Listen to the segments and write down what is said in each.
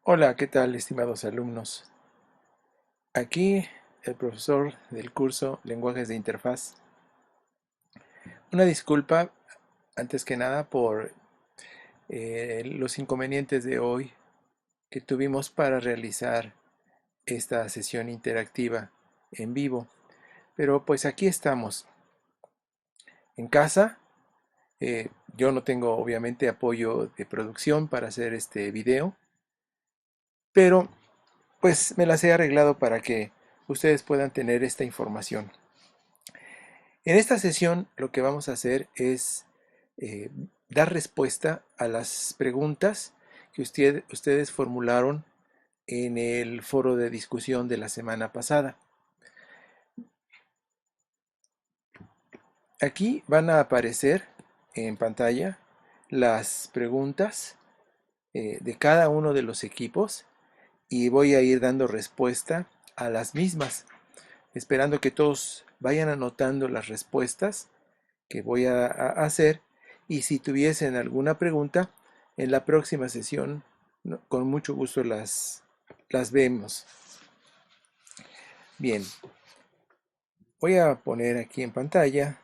Hola, ¿qué tal, estimados alumnos? Aquí el profesor del curso Lenguajes de Interfaz. Una disculpa, antes que nada, por los inconvenientes de hoy que tuvimos para realizar esta sesión interactiva en vivo. Pero pues aquí estamos, en casa. Yo no tengo obviamente apoyo de producción para hacer este video, pero pues me las he arreglado para que ustedes puedan tener esta información. En esta sesión lo que vamos a hacer es eh, dar respuesta a las preguntas que ustedes formularon en el foro de discusión de la semana pasada. Aquí van a aparecer en pantalla las preguntas de cada uno de los equipos y voy a ir dando respuesta a las mismas, esperando que todos vayan anotando las respuestas que voy a hacer, y si tuviesen alguna pregunta, en la próxima sesión, con mucho gusto las vemos. Bien, voy a poner aquí en pantalla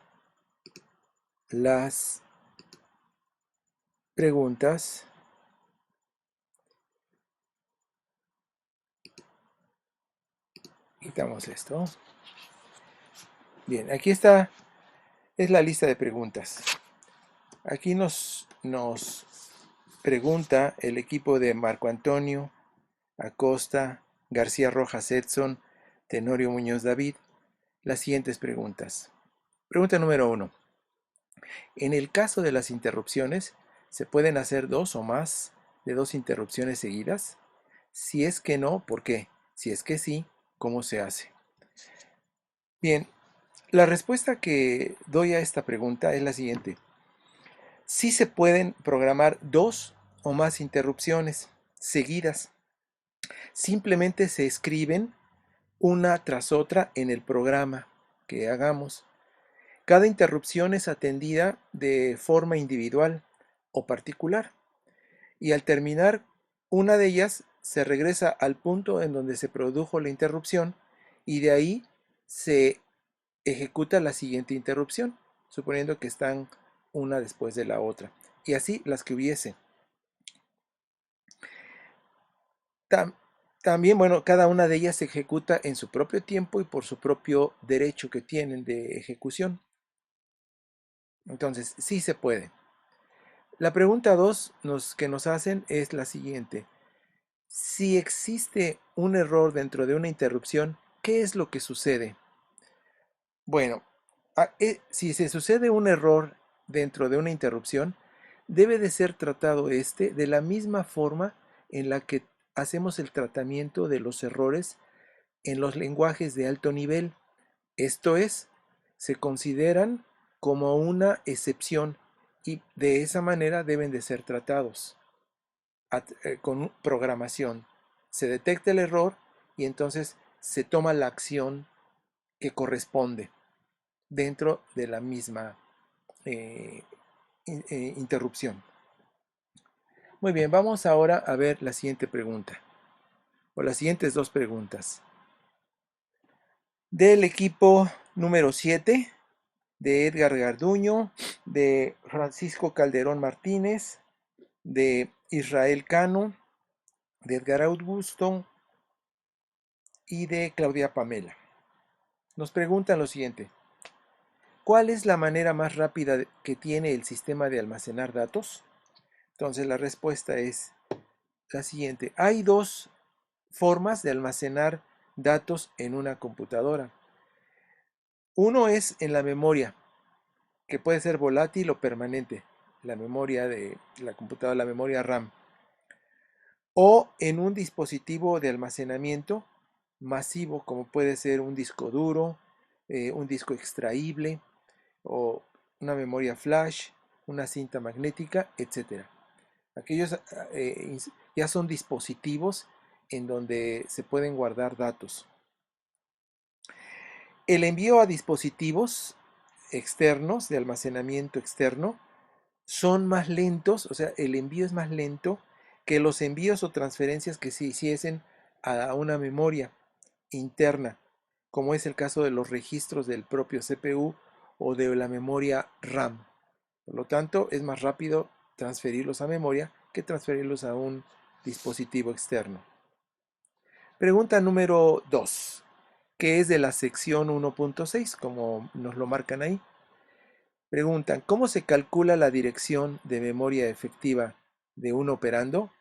las preguntas. Quitamos esto. Bien, aquí está, es la lista de preguntas. Aquí nos pregunta el equipo de Marco Antonio Acosta, García Rojas Edson, Tenorio Muñoz David, las siguientes preguntas. Pregunta número 1. En el caso de las interrupciones, ¿se pueden hacer dos o más de dos interrupciones seguidas? Si es que no, ¿por qué? Si es que sí, ¿cómo se hace? Bien, la respuesta que doy a esta pregunta es la siguiente. Sí se pueden programar dos o más interrupciones seguidas. Simplemente se escriben una tras otra en el programa que hagamos. Cada interrupción es atendida de forma individual o particular, y al terminar una de ellas se regresa al punto en donde se produjo la interrupción y de ahí se ejecuta la siguiente interrupción, suponiendo que están una después de la otra, y así las que hubiese. Tam- También, bueno, cada una de ellas se ejecuta en su propio tiempo y por su propio derecho que tienen de ejecución. Entonces, sí se puede. La pregunta 2 que nos hacen es la siguiente. Si existe un error dentro de una interrupción, ¿qué es lo que sucede? Bueno, si se sucede un error dentro de una interrupción, debe de ser tratado este de la misma forma en la que hacemos el tratamiento de los errores en los lenguajes de alto nivel. Esto es, se consideran como una excepción y de esa manera deben de ser tratados con programación. Se detecta el error y entonces se toma la acción que corresponde dentro de la misma eh, interrupción. Muy bien, vamos ahora a ver la siguiente pregunta, o las siguientes dos preguntas. Del equipo número 7, de Edgar Garduño, de Francisco Calderón Martínez, de Israel Cano, de Edgar Augusto y de Claudia Pamela. Nos preguntan lo siguiente. ¿Cuál es la manera más rápida que tiene el sistema de almacenar datos? Entonces la respuesta es la siguiente. Hay dos formas de almacenar datos en una computadora. Uno es en la memoria, que puede ser volátil o permanente, la memoria de la computadora, la memoria RAM, o en un dispositivo de almacenamiento masivo, como puede ser un disco duro, un disco extraíble, o una memoria flash, una cinta magnética, etcétera. Aquellos ya son dispositivos en donde se pueden guardar datos. El envío a dispositivos externos, de almacenamiento externo, son más lentos, o sea, el envío es más lento que los envíos o transferencias que se hiciesen a una memoria interna, como es el caso de los registros del propio CPU o de la memoria RAM. Por lo tanto, es más rápido transferirlos a memoria que transferirlos a un dispositivo externo. Pregunta número 2, que es de la sección 1.6, como nos lo marcan ahí. Preguntan, ¿cómo se calcula la dirección de memoria efectiva de un operando?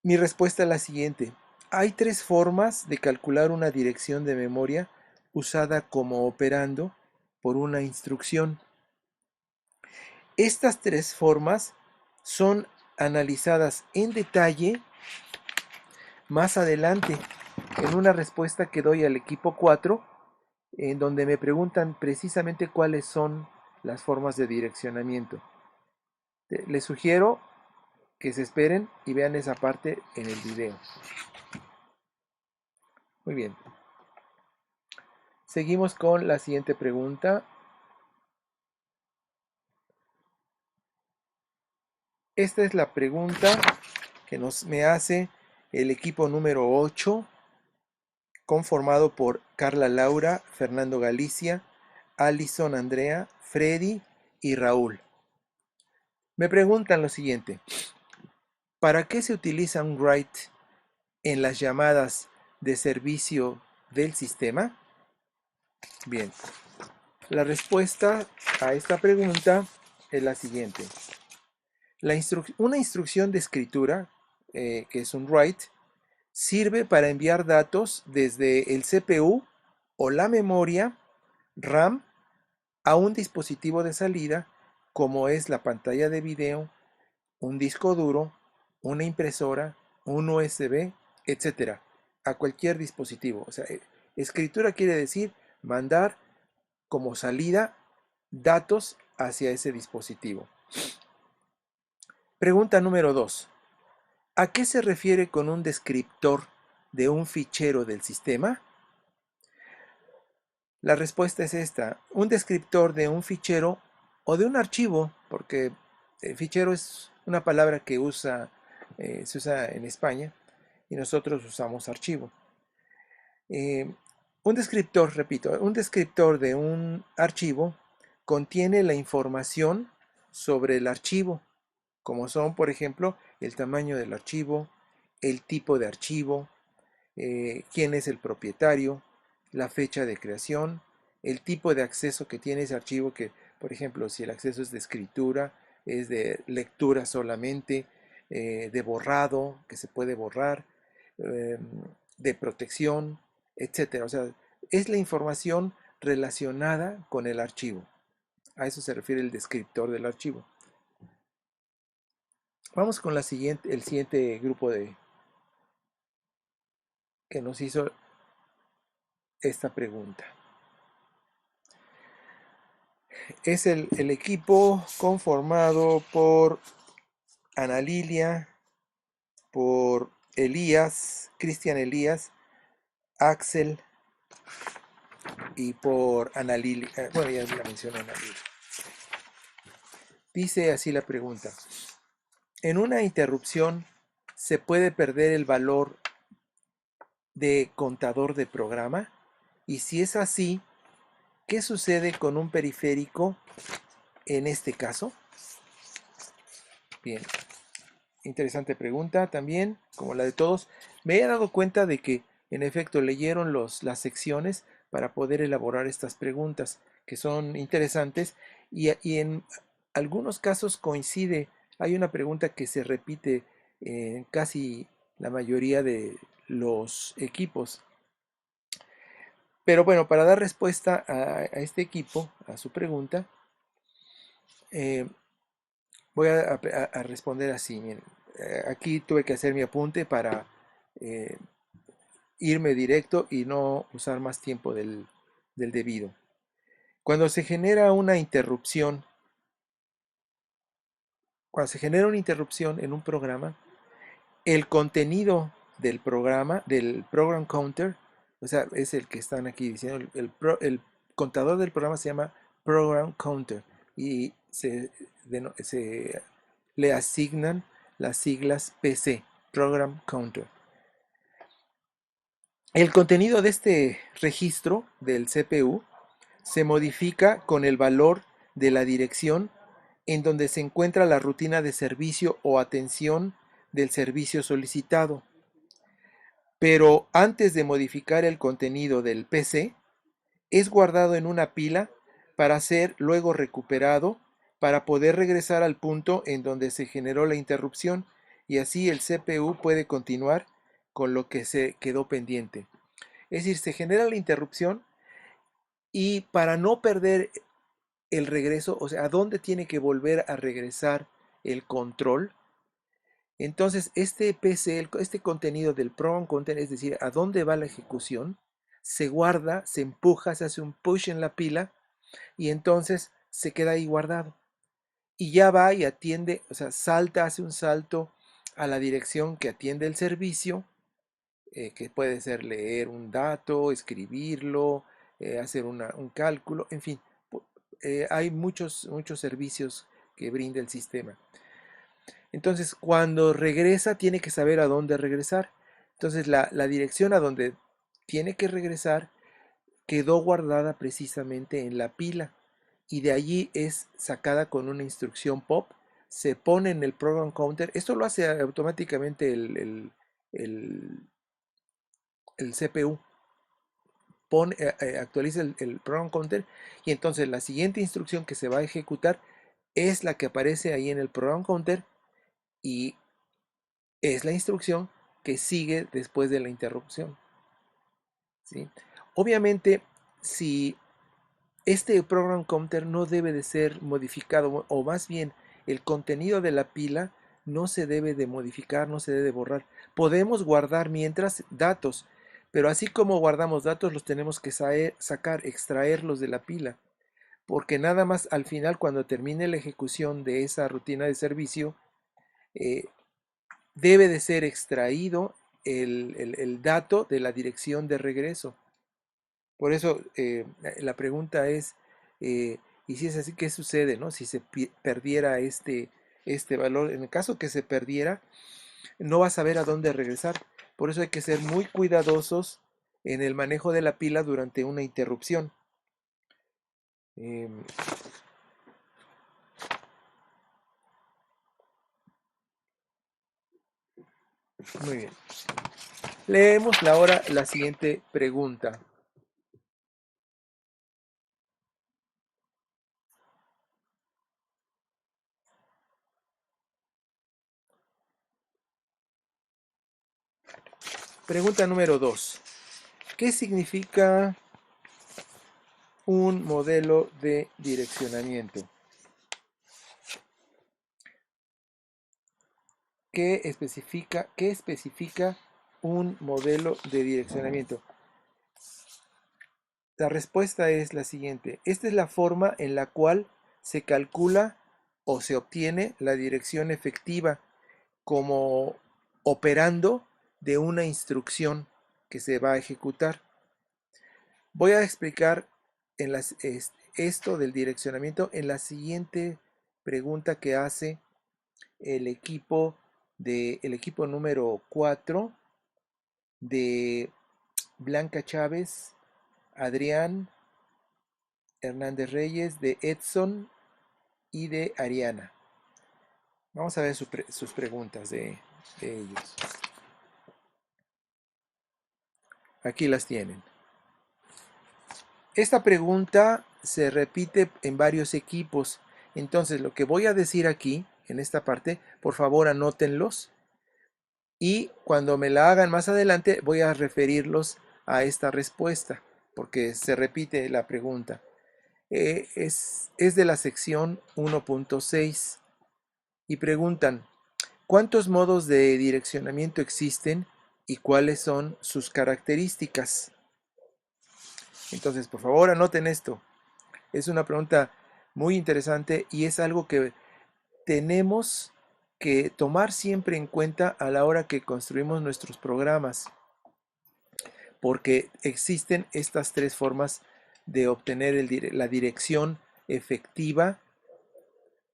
Mi respuesta es la siguiente. Hay 3 formas de calcular una dirección de memoria usada como operando por una instrucción. Estas 3 formas son analizadas en detalle más adelante en una respuesta que doy al equipo 4, en donde me preguntan precisamente cuáles son las formas de direccionamiento. Les sugiero que se esperen y vean esa parte en el video. Muy bien. Seguimos con la siguiente pregunta. Esta es la pregunta que me hace el equipo número 8, conformado por Carla Laura, Fernando Galicia, Alison Andrea, Freddy y Raúl. Me preguntan lo siguiente. ¿Para qué se utiliza un write en las llamadas de servicio del sistema? Bien, la respuesta a esta pregunta es la siguiente. Una instrucción de escritura, que es un write, sirve para enviar datos desde el CPU o la memoria RAM a un dispositivo de salida, como es la pantalla de video, un disco duro, una impresora, un USB, etcétera, a cualquier dispositivo. O sea, escritura quiere decir mandar como salida datos hacia ese dispositivo. Pregunta número 2. ¿A qué se refiere con un descriptor de un fichero del sistema? La respuesta es esta. Un descriptor de un fichero o de un archivo, porque fichero es una palabra que se usa en España y nosotros usamos archivo. Un descriptor, repito, un descriptor de un archivo contiene la información sobre el archivo, como son, por ejemplo, el tamaño del archivo, el tipo de archivo, quién es el propietario, la fecha de creación, el tipo de acceso que tiene ese archivo, que, por ejemplo, si el acceso es de escritura, es de lectura solamente, de borrado, que se puede borrar, de protección, etcétera. O sea, es la información relacionada con el archivo. A eso se refiere el descriptor del archivo. Vamos con el siguiente grupo que nos hizo esta pregunta. Es el equipo conformado por Ana Lilia, por Elías, Cristian Elías, Axel y por Ana Lilia. Bueno, ya la mencioné Ana Lilia. Dice así la pregunta. En una interrupción se puede perder el valor de contador de programa, y si es así, ¿qué sucede con un periférico en este caso? Bien, interesante pregunta también, como la de todos. Me he dado cuenta de que, en efecto, leyeron las secciones para poder elaborar estas preguntas, que son interesantes y en algunos casos coincide. Hay una pregunta que se repite en casi la mayoría de los equipos. Pero bueno, para dar respuesta a este equipo, a su pregunta, voy a responder así. Miren, aquí tuve que hacer mi apunte para eh, irme directo y no usar más tiempo del debido. Cuando se genera una interrupción, en un programa, el contenido del programa, del program counter, o sea, es el que están aquí diciendo, el contador del programa se llama program counter y se le asignan las siglas PC, Program Counter. El contenido de este registro del CPU se modifica con el valor de la dirección en donde se encuentra la rutina de servicio o atención del servicio solicitado. Pero antes de modificar el contenido del PC, es guardado en una pila para ser luego recuperado para poder regresar al punto en donde se generó la interrupción y así el CPU puede continuar con lo que se quedó pendiente. Es decir, se genera la interrupción y para no perder el regreso, o sea, a dónde tiene que volver a regresar el control. Entonces, este PC, este contenido del program counter, es decir, a dónde va la ejecución, se guarda, se empuja, se hace un push en la pila y entonces se queda ahí guardado. Y ya va y atiende, o sea, salta, hace un salto a la dirección que atiende el servicio, que puede ser leer un dato, escribirlo, hacer un cálculo, en fin, hay muchos servicios que brinda el sistema. Entonces, cuando regresa, tiene que saber a dónde regresar. Entonces, la dirección a donde tiene que regresar quedó guardada precisamente en la pila y de allí es sacada con una instrucción POP, se pone en el program counter. Esto lo hace automáticamente el CPU. Actualiza el program counter y entonces la siguiente instrucción que se va a ejecutar es la que aparece ahí en el program counter y es la instrucción que sigue después de la interrupción, ¿sí? Obviamente, si este program counter no debe de ser modificado, o más bien el contenido de la pila no se debe de modificar, no se debe de borrar. Podemos guardar mientras datos, pero así como guardamos datos los tenemos que sacar, extraerlos de la pila, porque nada más al final cuando termine la ejecución de esa rutina de servicio, eh, debe de ser extraído el dato de la dirección de regreso. Por eso la pregunta es, ¿y si es así, qué sucede, no? Si se perdiera este valor, en el caso que se perdiera, no vas a saber a dónde regresar. Por eso hay que ser muy cuidadosos en el manejo de la pila durante una interrupción. Em, Muy bien. Leemos ahora la siguiente pregunta. Pregunta número 2. ¿Qué significa un modelo de direccionamiento? ¿Qué especifica un modelo de direccionamiento? La respuesta es la siguiente. Esta es la forma en la cual se calcula o se obtiene la dirección efectiva como operando de una instrucción que se va a ejecutar. Voy a explicar esto del direccionamiento en la siguiente pregunta que hace el equipo número 4 de Blanca Chávez, Adrián Hernández Reyes, de Edson y de Ariana. Vamos a ver sus preguntas de ellos. Aquí las tienen. Esta pregunta se repite en varios equipos. Entonces, lo que voy a decir aquí, en esta parte, por favor anótenlos. Y cuando me la hagan más adelante, voy a referirlos a esta respuesta, porque se repite la pregunta. Es de la sección 1.6 y preguntan, ¿cuántos modos de direccionamiento existen y cuáles son sus características? Entonces, por favor, anoten esto. Es una pregunta muy interesante y es algo que tenemos que tomar siempre en cuenta a la hora que construimos nuestros programas, porque existen estas tres formas de obtener la dirección efectiva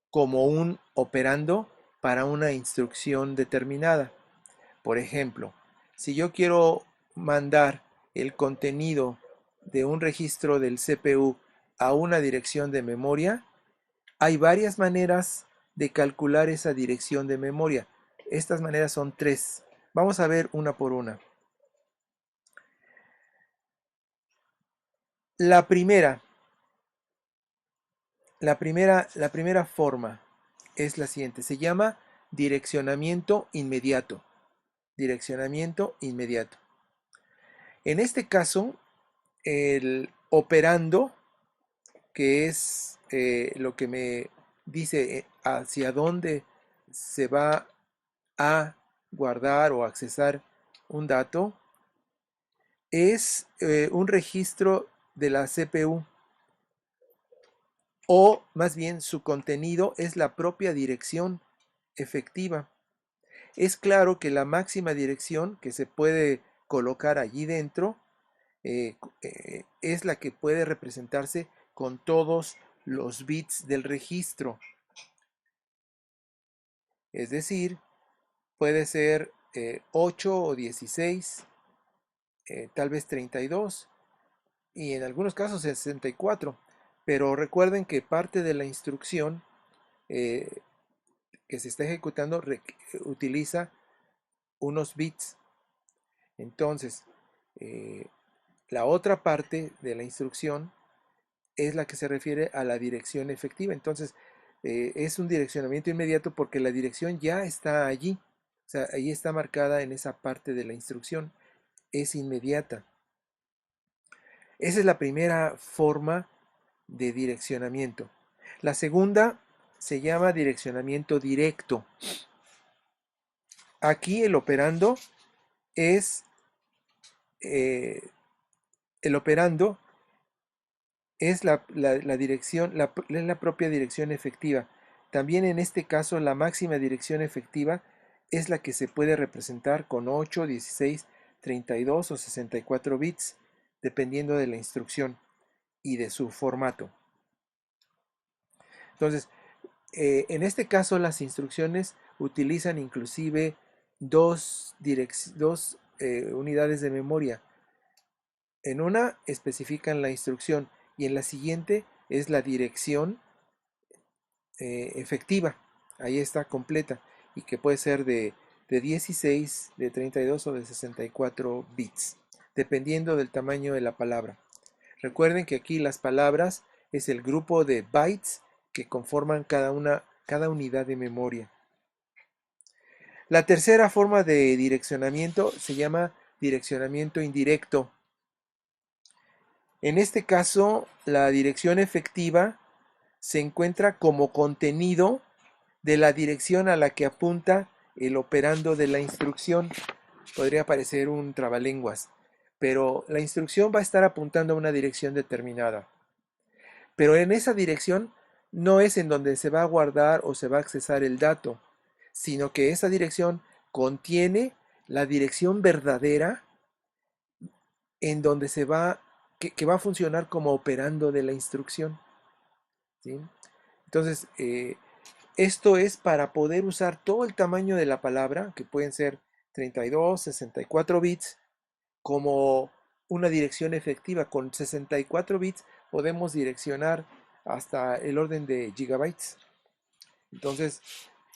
como un operando para una instrucción determinada. Por ejemplo, si yo quiero mandar el contenido de un registro del CPU a una dirección de memoria, hay varias maneras de calcular esa dirección de memoria. Estas maneras son tres. Vamos a ver una por una. La primera, la primera forma es la siguiente. Se llama direccionamiento inmediato. Direccionamiento inmediato. En este caso, el operando, que es lo que me dice hacia dónde se va a guardar o accesar un dato, es un registro de la CPU, o más bien su contenido es la propia dirección efectiva. Es claro que la máxima dirección que se puede colocar allí dentro es la que puede representarse con todos los bits del registro. Es decir, puede ser 8 o 16, tal vez 32 y en algunos casos 64. Pero recuerden que parte de la instrucción eh, que se está ejecutando utiliza unos bits. Entonces, eh, la otra parte de la instrucción es la que se refiere a la dirección efectiva. Entonces, es un direccionamiento inmediato porque la dirección ya está allí. O sea, ahí está marcada en esa parte de la instrucción. Es inmediata. Esa es la primera forma de direccionamiento. La segunda se llama direccionamiento directo. Aquí el operando es eh, el operando es la dirección, es la propia dirección efectiva. También en este caso la máxima dirección efectiva es la que se puede representar con 8, 16, 32 o 64 bits, dependiendo de la instrucción y de su formato. Entonces, en este caso las instrucciones utilizan inclusive dos unidades de memoria. En una especifican la instrucción y en la siguiente es la dirección efectiva. Ahí está completa y que puede ser de 16, de 32 o de 64 bits, dependiendo del tamaño de la palabra. Recuerden que aquí las palabras es el grupo de bytes que conforman cada unidad de memoria. La tercera forma de direccionamiento se llama direccionamiento indirecto. En este caso, la dirección efectiva se encuentra como contenido de la dirección a la que apunta el operando de la instrucción. Podría parecer un trabalenguas, pero la instrucción va a estar apuntando a una dirección determinada. Pero en esa dirección no es en donde se va a guardar o se va a accesar el dato, sino que esa dirección contiene la dirección verdadera en donde que va a funcionar como operando de la instrucción. ¿Sí? Entonces, esto es para poder usar todo el tamaño de la palabra, que pueden ser 32, 64 bits, como una dirección efectiva. Con 64 bits podemos direccionar hasta el orden de gigabytes. Entonces,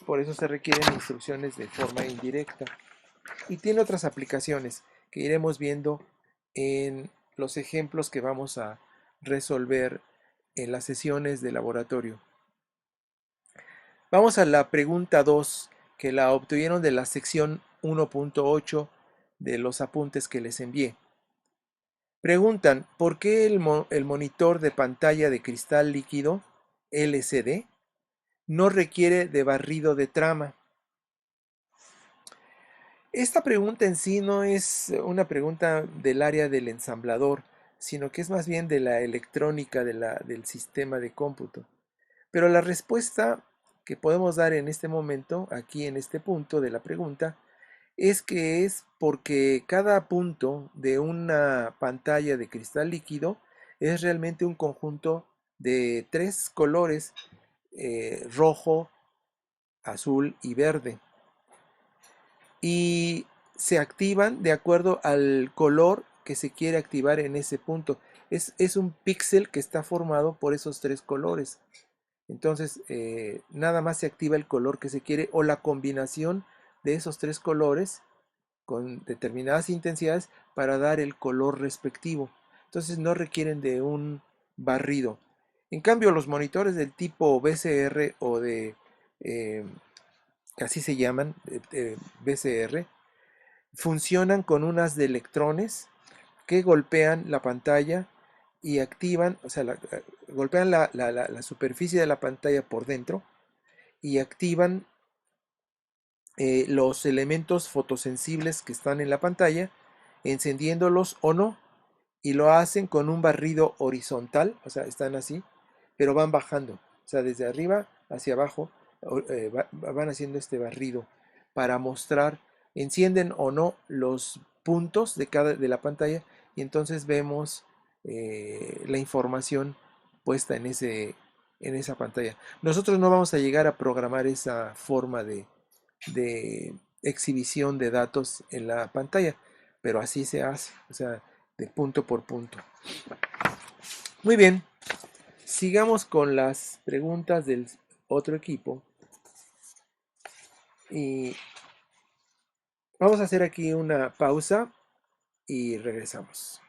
por eso se requieren instrucciones de forma indirecta. Y tiene otras aplicaciones que iremos viendo en los ejemplos que vamos a resolver en las sesiones de laboratorio. Vamos a la pregunta 2, que la obtuvieron de la sección 1.8 de los apuntes que les envié. Preguntan, ¿por qué el monitor de pantalla de cristal líquido, LCD, no requiere de barrido de trama? Esta pregunta en sí no es una pregunta del área del ensamblador, sino que es más bien de la electrónica del sistema de cómputo. Pero la respuesta que podemos dar en este momento, aquí en este punto de la pregunta, es que es porque cada punto de una pantalla de cristal líquido es realmente un conjunto de tres colores, rojo, azul y verde. Y se activan de acuerdo al color que se quiere activar en ese punto. Es un píxel que está formado por esos tres colores. Entonces, nada más se activa el color que se quiere o la combinación de esos tres colores con determinadas intensidades para dar el color respectivo. Entonces, no requieren de un barrido. En cambio, los monitores del tipo BCR o de, eh, así se llaman, BCR, funcionan con unas de electrones que golpean la pantalla y activan, o sea, golpean la superficie de la pantalla por dentro y activan los elementos fotosensibles que están en la pantalla, encendiéndolos o no, y lo hacen con un barrido horizontal, o sea, están así, pero van bajando, o sea, desde arriba hacia abajo van haciendo este barrido para mostrar, encienden o no los puntos de la pantalla y entonces vemos la información puesta en esa pantalla. Nosotros no vamos a llegar a programar esa forma de exhibición de datos en la pantalla, pero así se hace, o sea, de punto por punto. Muy bien, sigamos con las preguntas del otro equipo y vamos a hacer aquí una pausa y regresamos.